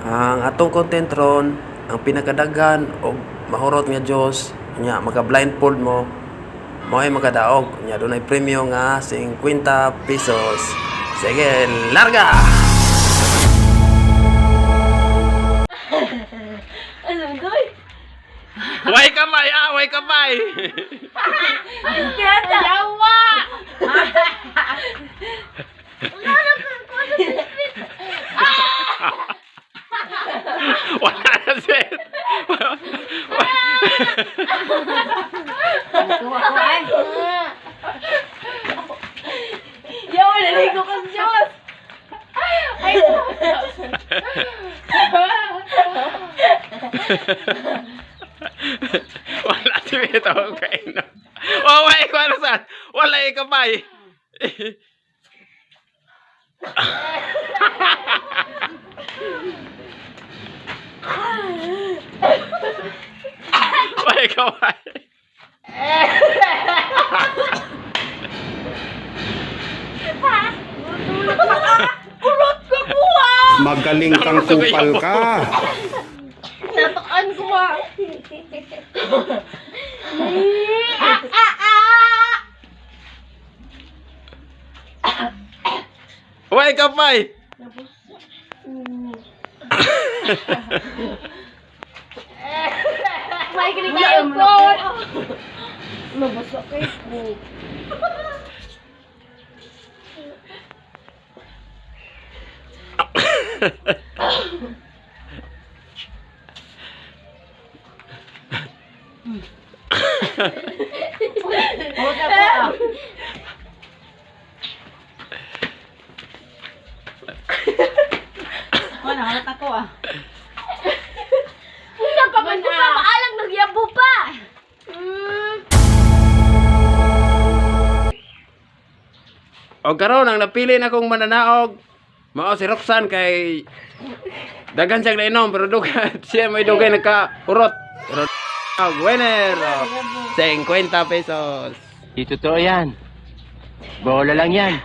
Ang atong content ron, ang pinakadaghan o mahurot nga Diyos, nya maka-blindfold mo, mo'y makadaog. Nya dunay premyo nga 50 pesos. Sige, larga! Ano, doy? Way kamay, way kamay! Kaya yawa! Wala na sir! Yawa, naligo ka sa Diyos! Ay, Wala si Beto ang kaino. Wala ko ano saan? Wala kamay! Wala kamay! Urot ko buha! Magaling kang kupal ka. Napakaan ko ba? Wala kamay! May kinikain ko! Nabasa kayo po. Halat ako ah. Una pa man ko pa, maalang nagyabo pa! O karon ang napili na kong mananaog, mao si Roxanne kay daghan siyang nainom pero dugay siya may dugay nagka-urot. Pero winner, 50 pesos. Di totoo yan. Bola lang yan.